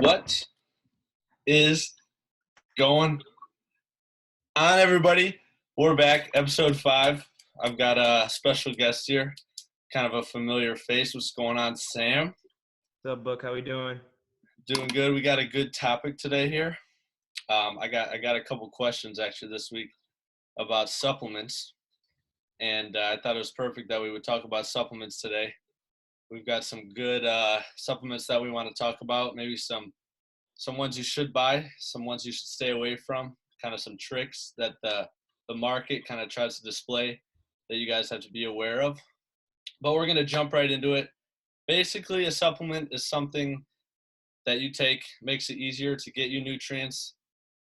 What is going on, everybody? We're back, episode 5. I've got a special guest here, kind of a familiar face. What's going on, Sam? What's up, Book? How we doing? Doing good. We got a good topic today here. I got a couple questions actually this week about supplements, and I thought it was perfect that we would talk about supplements today. We've got some good supplements that we want to talk about. Maybe some ones you should buy, some ones you should stay away from, kind of some tricks that the market kind of tries to display that you guys have to be aware of. But we're going to jump right into it. Basically, a supplement is something that you take, makes it easier to get you nutrients,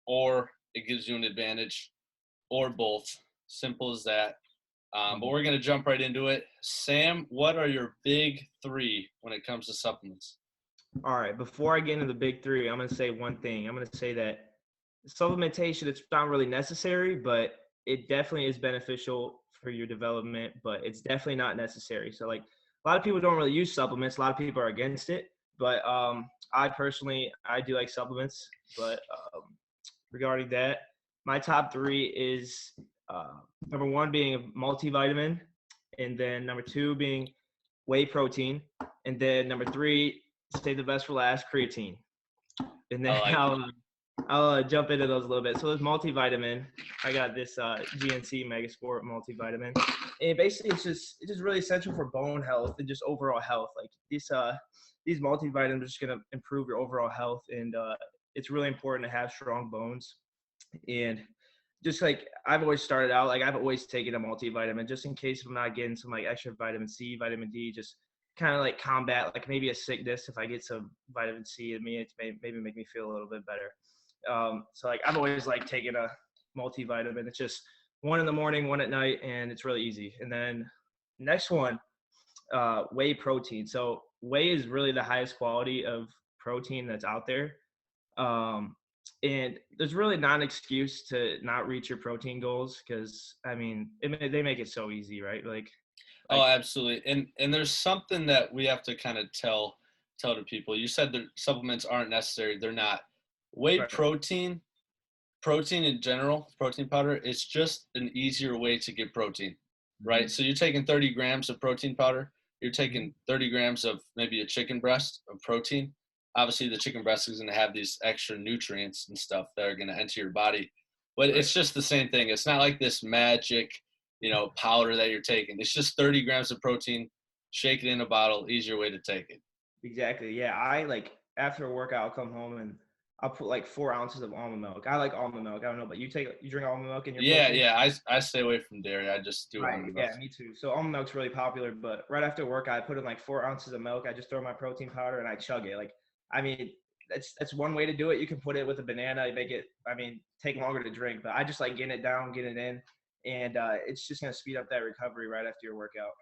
or it gives you an advantage, or both. Simple as that. But we're going to jump right into it. Sam, what are your big 3 when it comes to supplements? All right. Before I get into the big 3, I'm going to say one thing. I'm going to say that supplementation, it's not really necessary, but it definitely is beneficial for your development, but it's definitely not necessary. So, like, a lot of people don't really use supplements. A lot of people are against it. But I personally do like supplements. But regarding that, my top 3 is number 1 being a multivitamin, and then number 2 being whey protein, and then number 3, save the best for last, creatine. And then I'll jump into those a little bit. So this multivitamin, I got this GNC Megasport multivitamin, and basically it's just really essential for bone health and just overall health. Like these multivitamins are just gonna improve your overall health, and it's really important to have strong bones. And just like I've always started out, like I've always taken a multivitamin just in case I'm not getting some like extra vitamin C, vitamin D, just kind of like combat like maybe a sickness. If I get some vitamin C in me, it's maybe make me feel a little bit better. So like I've always like taken a multivitamin. It's just one in the morning, one at night, and it's really easy. And then next one, whey protein. So whey is really the highest quality of protein that's out there. And there's really not an excuse to not reach your protein goals because, I mean, they make it so easy, right? Oh, absolutely. And there's something that we have to kind of tell to people. You said that supplements aren't necessary. They're not. Whey right. protein in general, protein powder, it's just an easier way to get protein, right? So you're taking 30 grams of protein powder. You're taking 30 grams of maybe a chicken breast of protein. Obviously, the chicken breast is going to have these extra nutrients and stuff that are going to enter your body. But it's just the same thing. It's not like this magic, powder that you're taking. It's just 30 grams of protein, shake it in a bottle, easier way to take it. Exactly. Yeah. I like after a workout, I'll come home and I'll put like 4 ounces of almond milk. I like almond milk. I don't know, but you drink almond milk in your protein? Yeah. I stay away from dairy. I just do Right. almond milk. Yeah, me too. So almond milk's really popular, but right after work, I put in like 4 ounces of milk. I just throw my protein powder and I chug it. Like, I mean, that's one way to do it. You can put it with a banana, make it, take longer to drink, but I just like getting it down, getting it in, and it's just going to speed up that recovery right after your workout.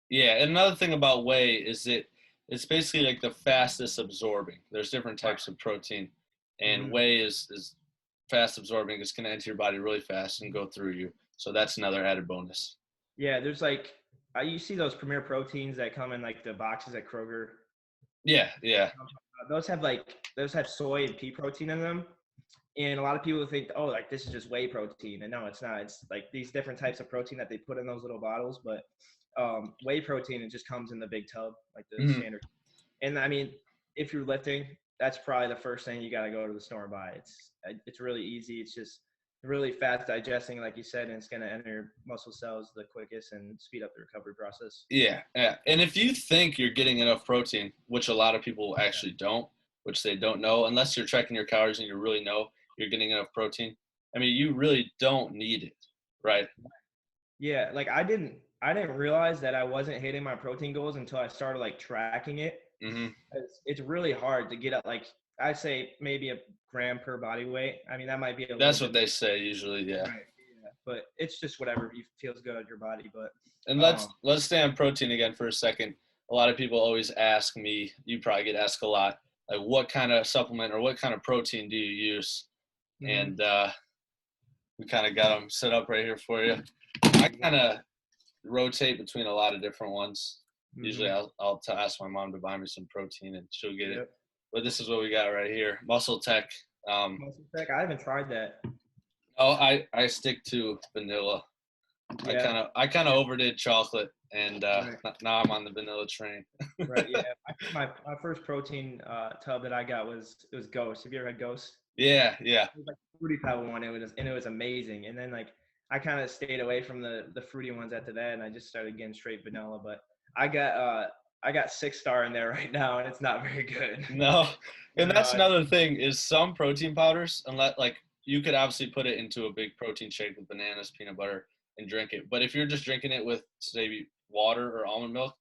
Yeah, and another thing about whey is it's basically like the fastest absorbing. There's different types of protein, and whey is fast absorbing. It's going to enter your body really fast and go through you. So that's another added bonus. Yeah, there's like you see those Premier Proteins that come in like the boxes at Kroger. Yeah. Those have soy and pea protein in them. And a lot of people think, oh, like this is just whey protein. And no, it's not. It's like these different types of protein that they put in those little bottles. But whey protein, it just comes in the big tub, like the standard. And I mean, if you're lifting, that's probably the first thing you got to go to the store and buy. It's really easy. It's just really fast digesting, like you said, and it's going to enter your muscle cells the quickest and speed up the recovery process. Yeah. And if you think you're getting enough protein, which a lot of people actually don't, which they don't know, unless you're tracking your calories and you really know you're getting enough protein, I mean, you really don't need it, right? Yeah, like I didn't realize that I wasn't hitting my protein goals until I started like tracking it. It's really hard to get up, like I say maybe a gram per body weight. I mean, that might be that's what they say usually. Yeah. Right. Yeah. But it's just whatever feels good on your body. But and let's stay on protein again for a second. A lot of people always ask me, you probably get asked a lot, like what kind of supplement or what kind of protein do you use? And we kind of got them set up right here for you. I kind of rotate between a lot of different ones. Usually I'll ask my mom to buy me some protein and she'll get it. but this is what we got right here. Muscle Tech. Muscle Tech. I haven't tried that. Oh, I stick to vanilla. Yeah. I kind of overdid chocolate, and Right. now I'm on the vanilla train. Right. Yeah. My first protein tub that I got it was Ghost. Have you ever had Ghost? Yeah, yeah. It was like a fruity pebble one. It was amazing. And then like I kind of stayed away from the fruity ones after that, and I just started getting straight vanilla. But I got 6 star in there right now, and it's not very good. No, and that's No, another thing is some protein powders, unless like you could obviously put it into a big protein shake with bananas, peanut butter, and drink it. But if you're just drinking it with say water or almond milk,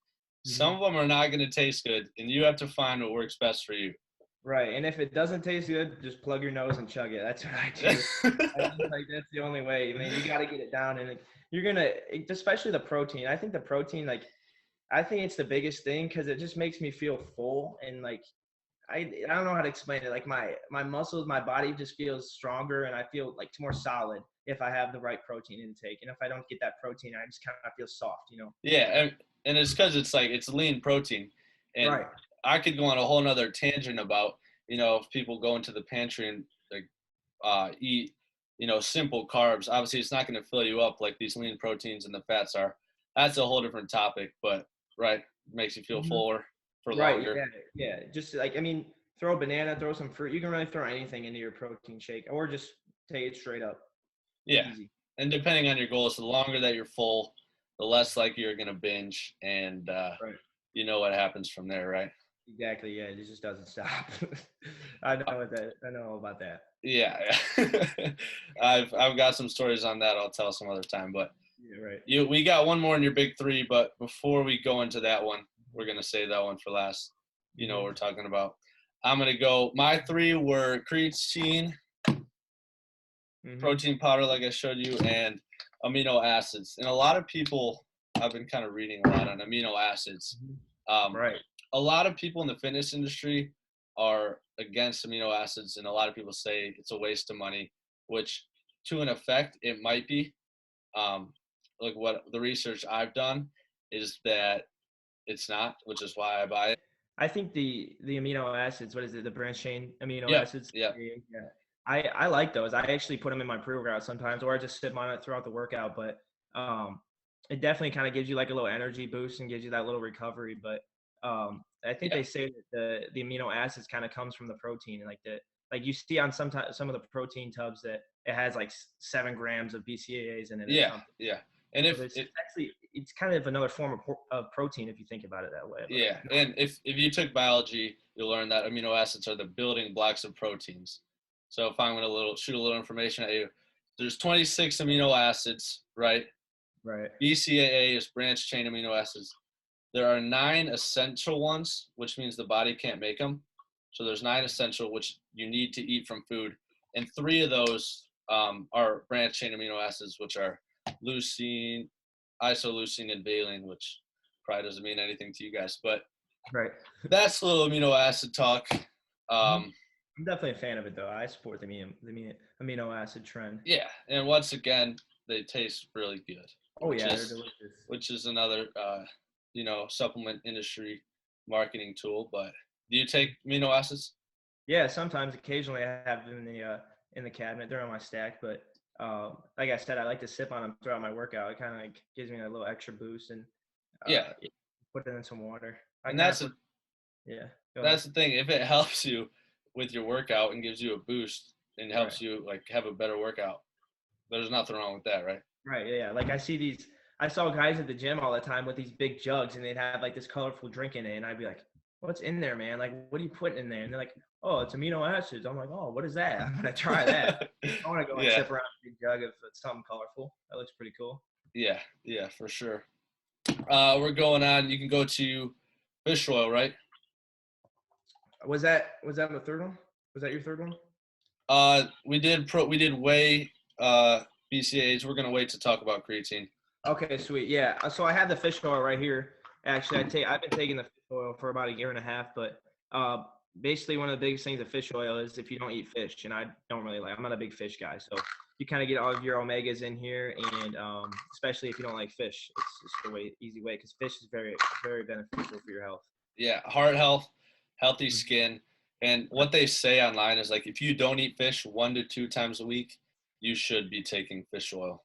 some mhm. of them are not going to taste good, and you have to find what works best for you. Right. And if it doesn't taste good, just plug your nose and chug it. That's what I do. I just like that's the only way. I mean, you got to get it down, and like, you're gonna, especially the protein. I think the protein, like, I think it's the biggest thing because it just makes me feel full and like I don't know how to explain it. Like my muscles, my body just feels stronger, and I feel like more solid if I have the right protein intake. And if I don't get that protein, I just kind of feel soft. Yeah, and it's because it's like it's lean protein, and Right. I could go on a whole nother tangent about if people go into the pantry and like eat simple carbs. Obviously, it's not going to fill you up like these lean proteins and the fats are. That's a whole different topic, but right, makes you feel Mhm. fuller for Right. longer. Yeah. Yeah. Just like I mean, throw a banana, throw some fruit. You can really throw anything into your protein shake, or just take it straight up. Yeah, Easy. and depending on your goals, the longer that you're full, the less likely you're going to binge, and Right. you know what happens from there, right? Exactly. Yeah. It just doesn't stop. I know all about that. Yeah, yeah. I've got some stories on that. I'll tell some other time. But Yeah. Right. we got one more in your big three. But before we go into that one, we're gonna save that one for last. You know what Hmm. we're talking about. I'm gonna go. My three were creatine, Hmm. protein powder, like I showed you, and amino acids. And a lot of people, I've been kind of reading a lot on amino acids. Hmm. Um, Right. a lot of people in the fitness industry are against amino acids, and a lot of people say it's a waste of money, which to an effect it might be. Um, like what the research I've done is that it's not, which is why I buy it. I think the amino acids, what is it? The branch chain amino Yep, acids. yep, Yeah, yeah. I like those. I actually put them in my pre-workout sometimes, or I just sip on it throughout the workout. But um, it definitely kind of gives you like a little energy boost and gives you that little recovery. But I think yeah, they say that the amino acids kind of comes from the protein, and like you see on some of the protein tubs that it has like 7 grams of BCAAs in it or yeah, something. yeah. And So if it's it, actually it's kind of another form of protein if you think about it that way. But yeah, and if you took biology, you'll learn that amino acids are the building blocks of proteins. So if I'm gonna shoot a little information at you, there's 26 amino acids, right? right. BCAA is branched chain amino acids. There are 9 essential ones, which means the body can't make them. So there's 9 essential, which you need to eat from food, and 3 of those are branched chain amino acids, which are leucine, isoleucine, and valine, which probably doesn't mean anything to you guys, but Right. that's a little amino acid talk. Mhm. Um, I'm definitely a fan of it though. I support the amino acid trend. yeah, and once again, they taste really good, Oh which yeah, they're is delicious. another supplement industry marketing tool. But do you take amino acids? Yeah, sometimes occasionally I have them in the cabinet. They're on my stack, but like I said, I like to sip on them throughout my workout. It kind of like gives me a little extra boost and Yeah, yeah, put it in some water. I and kind of put yeah. Go ahead. that's the thing. If it helps you with your workout and gives you a boost and Right. helps you like have a better workout, there's nothing wrong with that, right? Right. Yeah. Yeah. Like I saw guys at the gym all the time with these big jugs and they'd have like this colorful drink in it. And I'd be like, what's in there, man? Like, what are you putting in there? And they're like, oh, it's amino acids. I'm like, oh, what is that? I'm going to try that. I want to go and Yeah, sip around a big jug of something colorful. That looks pretty cool. yeah, yeah, for sure. We're going on. You can go to fish oil, right? Was that the third one? Was that your third one? We did whey BCAAs. We're gonna wait to talk about creatine. Okay, sweet. Yeah. So I have the fish oil right here. Actually, I've been taking the fish oil for about a year and a half, but uh, basically one of the biggest things of fish oil is if you don't eat fish, and I don't really like. I'm not a big fish guy, so you kind of get all of your omegas in here, and especially if you don't like fish, it's just a easy way because fish is very very beneficial for your health. Yeah, heart health, healthy Mhm. skin. And what they say online is like, if you don't eat fish 1 to 2 times a week, you should be taking fish oil.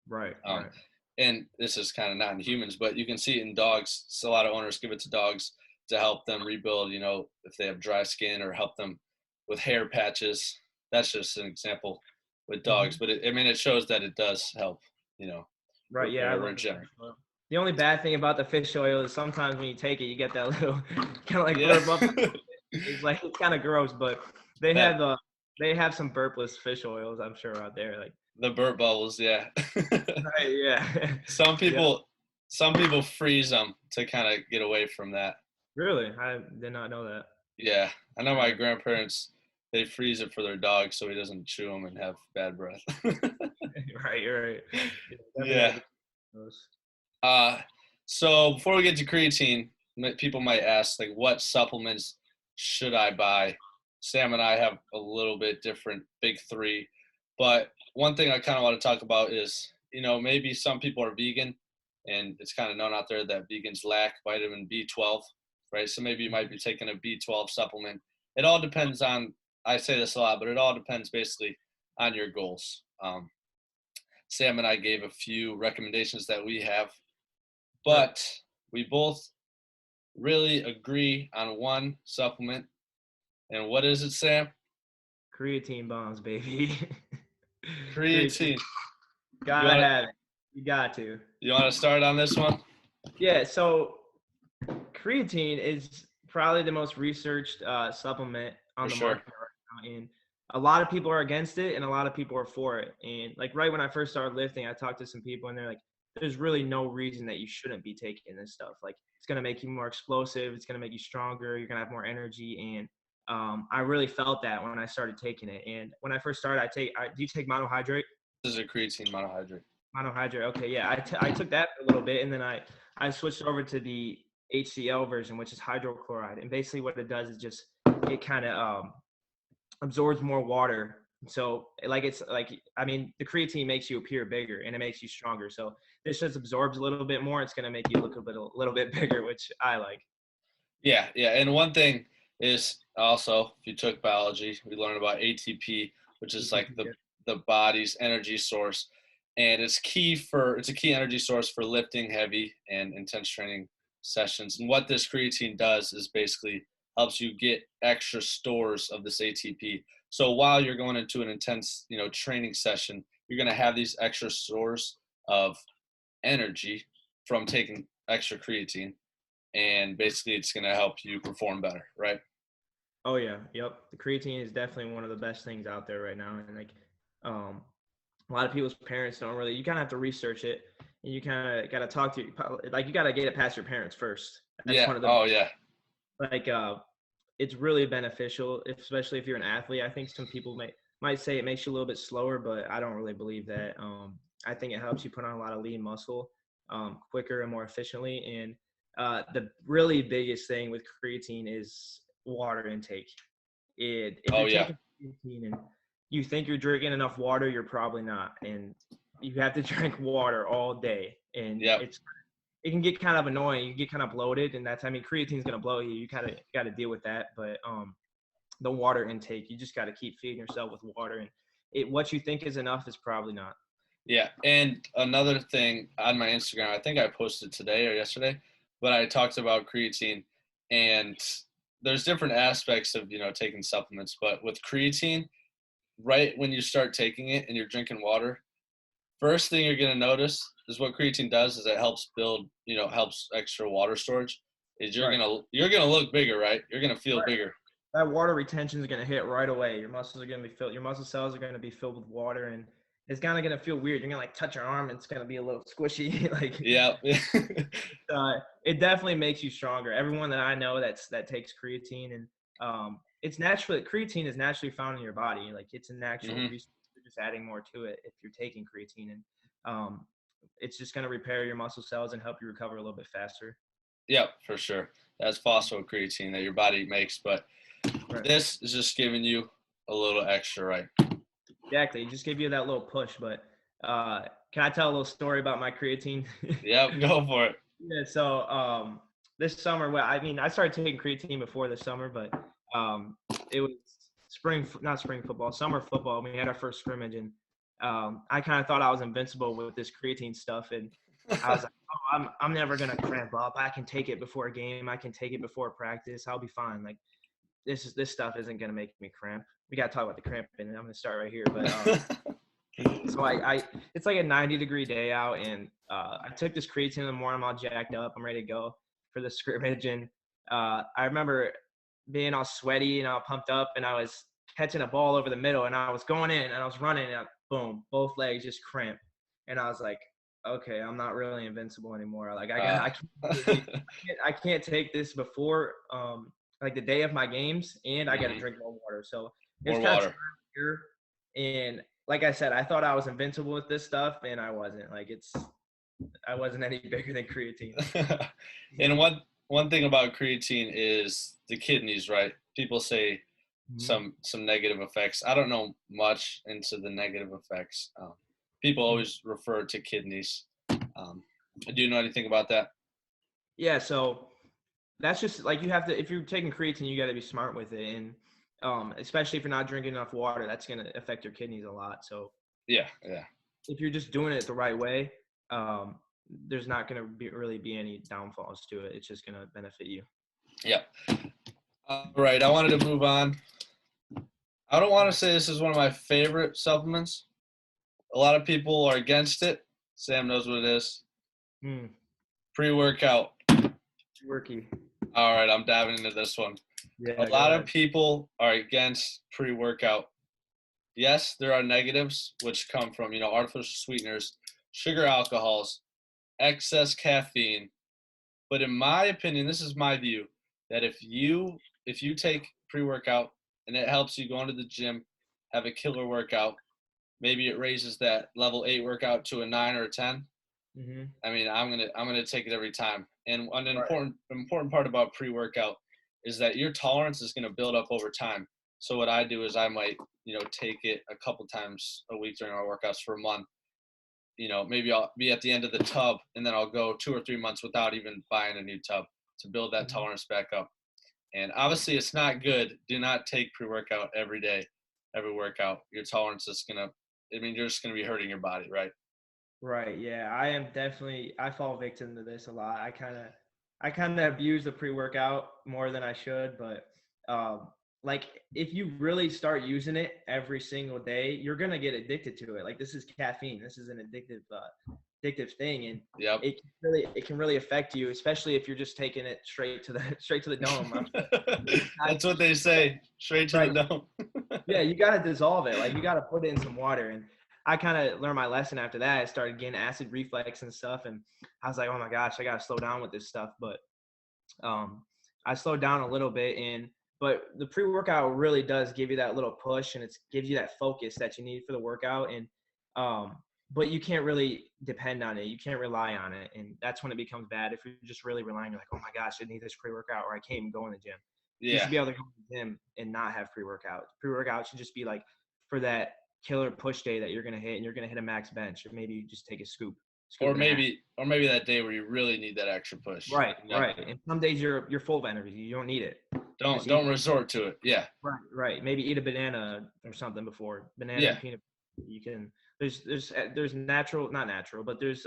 Right, Um, right. and this is kind of not in humans, but you can see it in dogs. So a lot of owners give it to dogs to help them rebuild, if they have dry skin or help them with hair patches. That's just an example with dogs, Hmm. but it shows that it does help, you know, Right, yeah, I repair, love the regenerate. fish oil. The only bad thing about the fish oil is sometimes when you take it, you get that little kind of like Yeah. burp up. It's like it's kind of gross, but they That have they have some burpless fish oils, I'm sure, out there. Like, the burp bubbles, yeah. right, yeah, some yeah. people some people freeze them to kind of get away from that. Really, I did not know that. Yeah, I know my Yeah. grandparents, they freeze it for their dog so he doesn't chew them and have bad breath. Right, you're right. Yeah, definitely got to Yeah. be those. Uh, so before we get to creatine, people might ask, like, what supplements should I buy? Sam and I have a little bit different big three, but one thing I kind of want to talk about is, maybe some people are vegan, and it's kind of known out there that vegans lack vitamin B12, right? So maybe you might be taking a B12 supplement. It all depends on, I say this a lot, but it all depends basically on your goals. Sam and I gave a few recommendations that we have, Right. but we both really agree on one supplement. And what is it, Sam? Creatine bombs, baby. Creatine. Creatine. You Gotta want to have it. You got to. you want to start on this one? Yeah, so creatine is probably the most researched supplement For on the sure. market right now, and a lot of people are against it, and a lot of people are for it. And like right when I first started lifting, I talked to some people, and they're like, "There's really no reason that you shouldn't be taking this stuff. Like, it's gonna make you more explosive. It's gonna make you stronger. You're gonna have more energy." And I really felt that when I started taking it. And when I first started, do you take monohydrate? This is a creatine monohydrate. Monohydrate. Okay, yeah, I took that for a little bit, and then I switched over to the HCl version, which is hydrochloride. And basically, what it does is just it kind of absorbs more water. So, like, it's like, I mean, the creatine makes you appear bigger and it makes you stronger. So this just absorbs a little bit more. It's gonna make you look a little bit bigger, which I like. Yeah, yeah. And one thing is also, if you took biology, we learned about ATP, which is like ATP. the body's energy source, and it's a key energy source for lifting heavy and intense training sessions. And what this creatine does is basically helps you get extra stores of this ATP. So while you're going into an intense, training session, you're going to have these extra stores of energy from taking extra creatine, and basically it's going to help you perform better, right? Oh yeah, yep. The creatine is definitely one of the best things out there right now, and like, um, a lot of people's parents don't really. You kind of have to research it, and you kind of got to talk to like you got to get it past your parents first. That's Yeah. one of the Oh yeah. like it's really beneficial, especially if you're an athlete. I think some people might say it makes you a little bit slower, but I don't really believe that. I think it helps you put on a lot of lean muscle quicker and more efficiently. And the really biggest thing with creatine is water intake. If Oh you're yeah. taking creatine and you think you're drinking enough water, you're probably not. And you have to drink water all day. And Yep. it can get kind of annoying. You get kind of bloated, and I mean, creatine's gonna bloat you. You kind of got to deal with that. But the water intake, you just got to keep feeding yourself with water, and what you think is enough is probably not. Yeah. And another thing on my Instagram, I think I posted today or yesterday, but I talked about creatine, and there's different aspects of, taking supplements, but with creatine, right when you start taking it and you're drinking water, first thing you're going to notice is what creatine does is it helps build, helps extra water storage. Is Right. you're going to look bigger, right? You're going to feel Right. bigger. That water retention is gonna hit right away. Your muscles are gonna be filled. Your muscle cells are gonna be filled with water, and it's kind of gonna feel weird. You're gonna like touch your arm, and it's gonna be a little squishy. Like, Yeah. it definitely makes you stronger. Everyone that I know that takes creatine, and it's naturally creatine is naturally found in your body. Like, it's a natural Hmm. resource. You're just adding more to it if you're taking creatine, and it's just gonna repair your muscle cells and help you recover a little bit faster. Yep, for sure. That's phosphocreatine that your body makes, but Right. this is just giving you a little extra, right? Exactly. It just give you that little push. But can I tell a little story about my creatine? Yep, go for it. Yeah. So this summer, well, I mean, I started taking creatine before this summer, but it was not spring football, summer football. We had our first scrimmage, and I kind of thought I was invincible with this creatine stuff, and I was like, oh, I'm never gonna cramp up. I can take it before a game. I can take it before practice. I'll be fine. Like this stuff isn't gonna make me cramp. We gotta talk about the cramping. I'm gonna start right here, but so I it's like a 90-degree day out, and I took this creatine in the morning. I'm all jacked up. I'm ready to go for the scrimmage, and I remember being all sweaty and all pumped up, and I was catching a ball over the middle, and I was going in, and I was running, and boom, both legs just cramped, and I was like, okay, I'm not really invincible anymore. Like I can't take this before like the day of my games, and I got to drink more water. So it's kind of here, and like I said, I thought I was invincible with this stuff, and I wasn't. Like I wasn't any bigger than creatine. And one thing about creatine is the kidneys, right? People say some negative effects. I don't know much into the negative effects. People always refer to kidneys. Do you know anything about that? Yeah, so that's just like you have to. If you're taking creatine, you got to be smart with it, and especially if you're not drinking enough water, that's going to affect your kidneys a lot. So yeah. If you're just doing it the right way, there's not going to really be any downfalls to it. It's just going to benefit you. Yeah. All right. I wanted to move on. I don't want to say this is one of my favorite supplements. A lot of people are against it. Sam knows what it is. Pre-workout. Worky. All right. I'm diving into this one. Yeah, a lot of people are against pre-workout. Yes, there are negatives, which come from, artificial sweeteners, sugar alcohols, excess caffeine. But in my opinion, this is my view, that if you take pre-workout and it helps you go into the gym, have a killer workout, maybe it raises that level 8 workout to a 9 or a 10. I mean, I'm gonna take it every time. And an important part about pre-workout is that your tolerance is gonna build up over time. So what I do is I might, take it a couple times a week during our workouts for a month. Maybe I'll be at the end of the tub, and then I'll go 2 or 3 months without even buying a new tub to build that tolerance back up. And obviously, it's not good. Do not take pre-workout every day, every workout. Your tolerance is you're just gonna be hurting your body, right? Right. Yeah, I fall victim to this a lot. I kind of abuse the pre-workout more than I should, but like if you really start using it every single day, you're going to get addicted to it. Like this is caffeine. This is an addictive thing, and it can really affect you, especially if you're just taking it straight to the dome. That's what they say, straight to the dome. Yeah, you got to dissolve it. Like you got to put it in some water, and I kind of learned my lesson after that. I started getting acid reflux and stuff, and I was like, oh my gosh, I got to slow down with this stuff. But I slowed down a little bit, but the pre-workout really does give you that little push, and it gives you that focus that you need for the workout. And but you can't really depend on it. You can't rely on it, and that's when it becomes bad. If you're just really relying, you're like, oh my gosh, I need this pre-workout, or I can't even go in the gym. Yeah. You should be able to go to the gym and not have pre-workout. Pre-workout should just be like for that killer push day that you're gonna hit, and you're gonna hit a max bench, or maybe you just take a scoop or maybe that day where you really need that extra push. Right. And some days you're full of energy, you don't need it. Don't resort to it. Yeah. Right. Maybe eat a banana or something before banana and peanut. You can. There's natural, not natural, but there's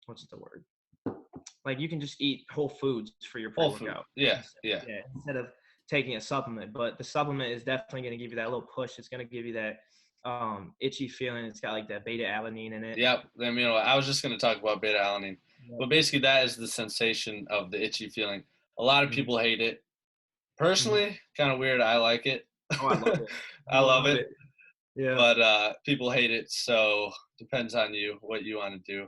what's the word? Like you can just eat whole foods for your pre-workout. Yeah. Instead of taking a supplement, but the supplement is definitely going to give you that little push. It's going to give you that itchy feeling. It's got like that beta alanine in it. Yep. I was just going to talk about beta alanine, but basically that is the sensation of the itchy feeling. A lot of people hate it. Personally, kind of weird. I like it. Oh, I love it. I love it. Yeah. But people hate it, so depends on you what you want to do.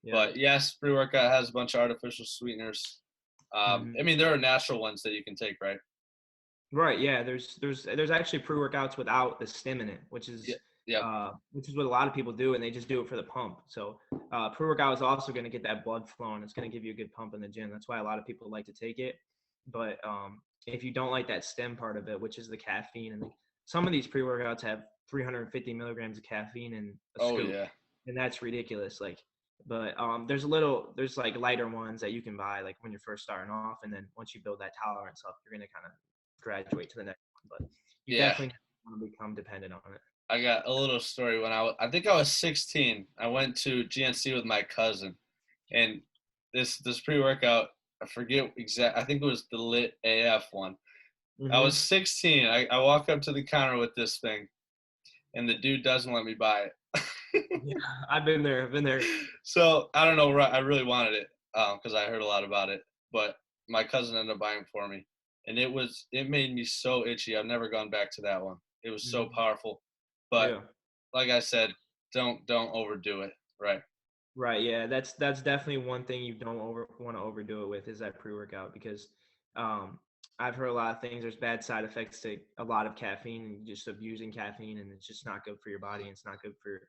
Yeah. But yes, pre-workout has a bunch of artificial sweeteners. I mean, there are natural ones that you can take, right? Right. Yeah. There's actually pre-workouts without the stim in it, which is what a lot of people do, and they just do it for the pump. So pre-workout is also going to get that blood flowing. It's going to give you a good pump in the gym. That's why a lot of people like to take it. But if you don't like that stim part of it, which is the caffeine, and some of these pre-workouts have 350 milligrams of caffeine in a scoop, and that's ridiculous. Like, but there's like lighter ones that you can buy like when you're first starting off, and then once you build that tolerance up, you're gonna kind of graduate to the next one. But You Yeah. definitely want to become dependent on it. I got a little story when I think I was 16. I went to GNC with my cousin, and this pre-workout, I forget exact. I think it was the Lit AF one. I was Mm-hmm. 16. I walk up to the counter with this thing, and the dude doesn't let me buy Yeah, it. I've been there. I've been there. So I don't know. I really wanted it because I heard a lot about it, but my cousin ended up buying it for me, and it made me so itchy. I've never gone back to that one. It was so Mhm. powerful, but Yeah. like I said, don't overdo it. Right. Right. Yeah. That's definitely one thing you don't want to overdo it with is that pre-workout because um, I've heard a lot of things. There's bad side effects to a lot of caffeine and just abusing caffeine, and it's just not good for your body. And it's not good for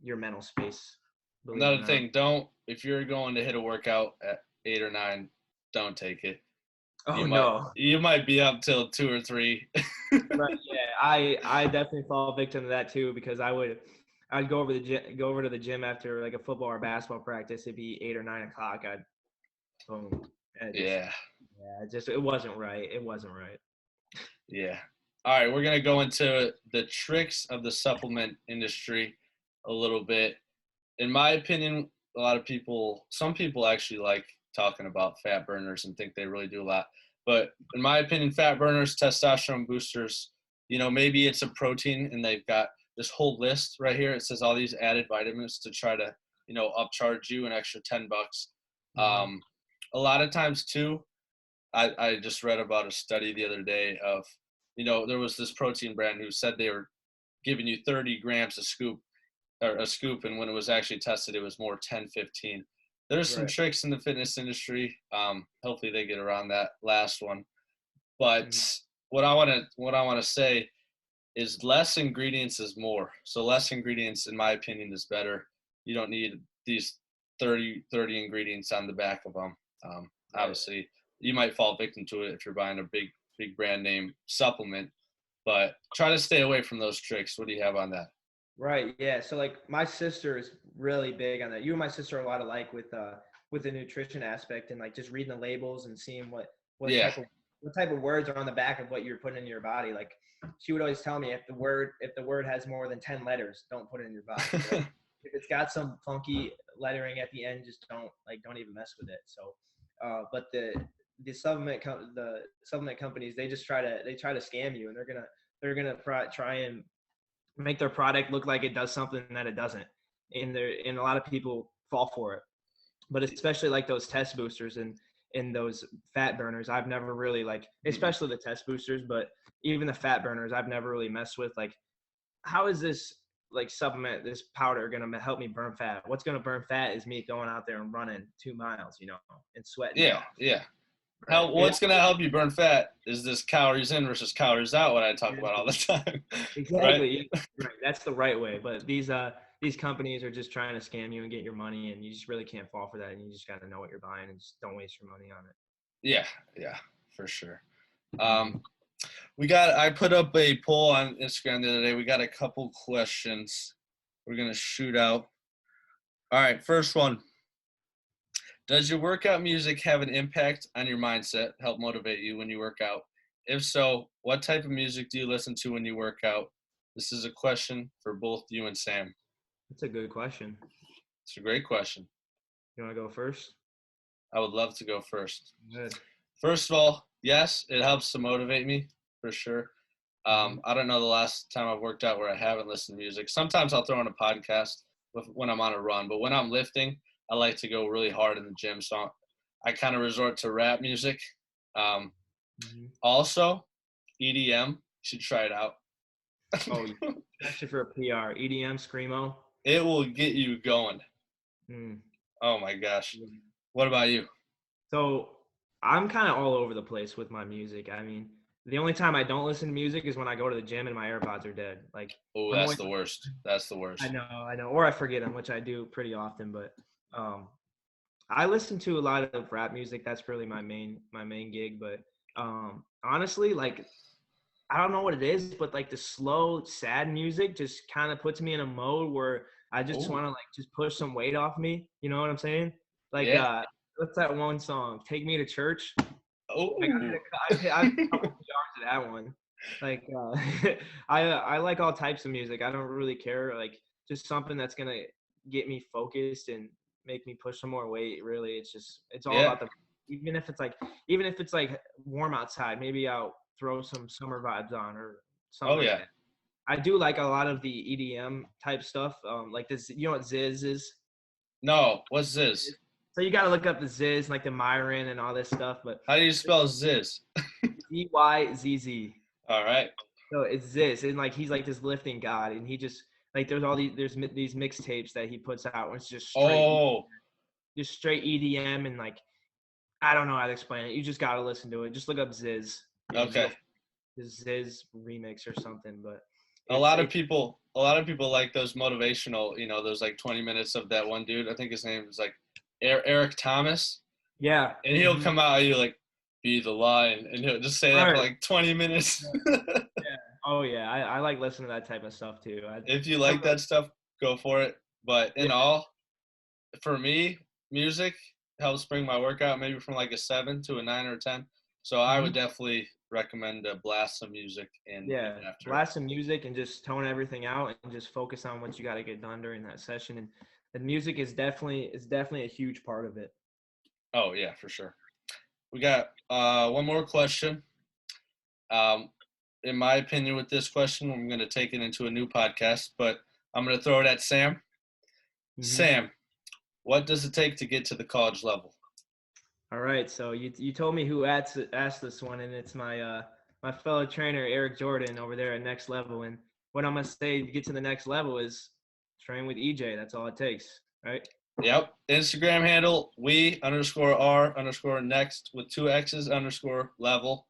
your mental space. Believe it or Another not. thing, don't if you're going to hit a workout at 8 or 9, don't take it. Oh You might no. you might be up till 2 or 3. Right. Yeah. I definitely fall victim to that too because I'd go over to the gym after like a football or basketball practice. It'd be 8 or 9 o'clock. I'd boom. And Yeah. it wasn't right. It wasn't right. Yeah. All right, we're gonna go into the tricks of the supplement industry a little bit. In my opinion, some people actually like talking about fat burners and think they really do a lot. But in my opinion, fat burners, testosterone boosters, maybe it's a protein and they've got this whole list right here. It says all these added vitamins to try to, upcharge you an extra $10. Mhm. A lot of times too, I just read about a study the other day of, there was this protein brand who said they were giving you 30 grams a scoop, and when it was actually tested, it was more 10, 15. There's some Right. tricks in the fitness industry. Hopefully they get around that last one. But Mhm. what I want to say is less ingredients is more. So less ingredients, in my opinion, is better. You don't need these 30 ingredients on the back of them. Right. Obviously, you might fall victim to it if you're buying a big brand name supplement, but try to stay away from those tricks. What do you have on that? Right. Yeah. So like my sister is really big on that. You and my sister are a lot alike with the nutrition aspect and like just reading the labels and seeing what Yeah. type of what type of words are on the back of what you're putting in your body. Like she would always tell me if the word has more than 10 letters, don't put it in your body. Like if it's got some funky lettering at the end, just don't even mess with it. So but the supplement companies they try to scam you and they're gonna try and make their product look like it does something that it doesn't. And a lot of people fall for it. But especially like those test boosters and those fat burners, I've never really like, especially the test boosters, but even the fat burners, I've never really messed with. Like, how is this like supplement, this powder gonna help me burn fat? What's gonna burn fat is me going out there and running 2 miles, and sweating it Yeah, off. yeah. Right. What's gonna help you burn fat is this calories in versus calories out, what I talk about all Exactly. the time. Right? Exactly. Yeah, right. That's the right way. But these companies are just trying to scam you and get your money, and you just really can't fall for that. And you just got to know what you're buying and just don't waste your money on it. Yeah, yeah, for sure. Mm-hmm. Um, I put up a poll on Instagram the other day. We got a couple questions we're gonna shoot out. All right, first one. Does your workout music have an impact on your mindset, help motivate you when you work out? If so, what type of music do you listen to when you work out? This is a question for both you and Sam. That's a good question. It's a great question. You want to go first? I would love to go first. Good. First of all, yes, it helps to motivate me for sure. Mm-hmm. I don't know the last time I've worked out where I haven't listened to music. Sometimes I'll throw on a podcast when I'm on a run, but when I'm lifting, I like to go really hard in the gym. So I kind of resort to rap music. Um, Mm-hmm. Also, EDM, you should try it out. Oh, yeah. Especially for a PR, EDM, screamo. It will get you going. Mm. Oh my gosh. Yeah. What about you? So I'm kind of all over the place with my music. I mean, the only time I don't listen to music is when I go to the gym and my AirPods are dead. Like Oh, I'm that's always the worst. That's the I worst. know, or I forget them, which I do pretty often. But um, I listen to a lot of rap music. That's really my main gig. But honestly, like I don't know what it is, but like the slow, sad music just kind of puts me in a mode where I just Oh, want to like just push some weight off me. You know what I'm saying? Like yeah. what's that one song? Take Me to Church. Like Oh. I've hit a couple PRs to that one. Like, I like all types of music. I don't really care. Like, just something that's gonna get me focused and make me push some more weight. Really, it's all Yeah. about the. Even if it's like warm outside, maybe I'll throw some summer vibes on or something Oh like yeah. that. I do like a lot of the EDM type stuff. Like this, you know what Ziz is? No, what's this? So you got to look up the Ziz, like the Myron and all this stuff. But How do you spell Ziz? ZYZZ. All right. So it's Ziz, and like he's like this lifting god, and he just like there's these mixtapes that he puts out, where it's Oh, just straight EDM, and like I don't know how to explain it. You just got to listen to it. Just look up Ziz, and okay. you'll the Ziz remix or something. But A it's lot of it's people, a lot of people like those motivational, those like 20 minutes of that one dude. I think his name is like Eric Thomas, yeah. and he'll come out at you like, "Be the lion," and he'll just say that for Right. like 20 minutes. Yeah. Oh yeah, I like listening to that type of stuff too. If you I like don't know. that stuff, go for it. But Yeah. in all, for me, music helps bring my workout maybe from like a 7 to a 9 or a 10. So I would Mhm. definitely recommend to blast some music in Yeah. after it. Blast some music and just tone everything out and just focus on what you got to get done during that session. And the music is definitely a huge part of it. Oh yeah, for sure. We got one more question. Um, in my opinion, with this question, I'm going to take it into a new podcast, but I'm going to throw it at Sam. Hmm. Sam, what does it take to get to the college level? All right. So you told me who asked this one, and it's my fellow trainer Eric Jordan over there at Next Level. And what I'm gonna say to get to the next level is train with EJ. That's all it takes. Right. Yep. Instagram handle, we_r_next with 2 X's _level.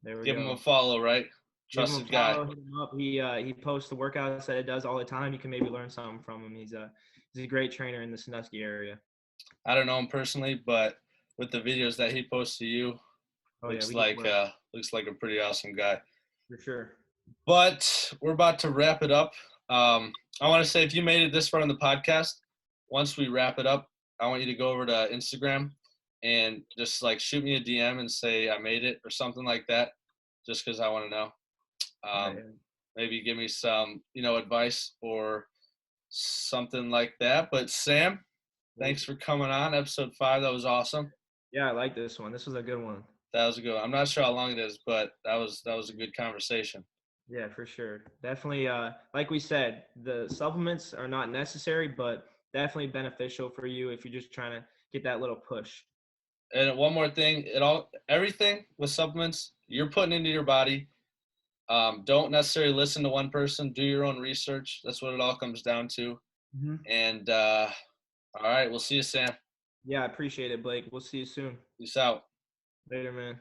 There we Give him a go. follow, right? Give him a Trusted guy. follow, hit him up. He posts the workouts that it does all the time. You can maybe learn something from him. He's a great trainer in the Sandusky area. I don't know him personally, but with the videos that he posts to you, Oh yeah, looks we get like work looks like a pretty awesome guy. for sure. But we're about to wrap it up. I want to say if you made it this far in the podcast, once we wrap it up, I want you to go over to Instagram and just like shoot me a DM and say I made it or something like that, just because I want to know. Right. Maybe give me some, advice or something like that. But Sam, thanks for coming on episode 5. That was awesome. Yeah, I like this one. This was a good one. That was a good one. I'm not sure how long it is, but that was a good conversation. Yeah, for sure. Definitely. Like we said, the supplements are not necessary, but definitely beneficial for you if you're just trying to get that little push. And one more thing, everything with supplements you're putting into your body. Don't necessarily listen to one person. Do your own research. That's what it all comes down to. Hmm. And all right, we'll see you, Sam. Yeah, I appreciate it, Blake. We'll see you soon. Peace out. Later, man.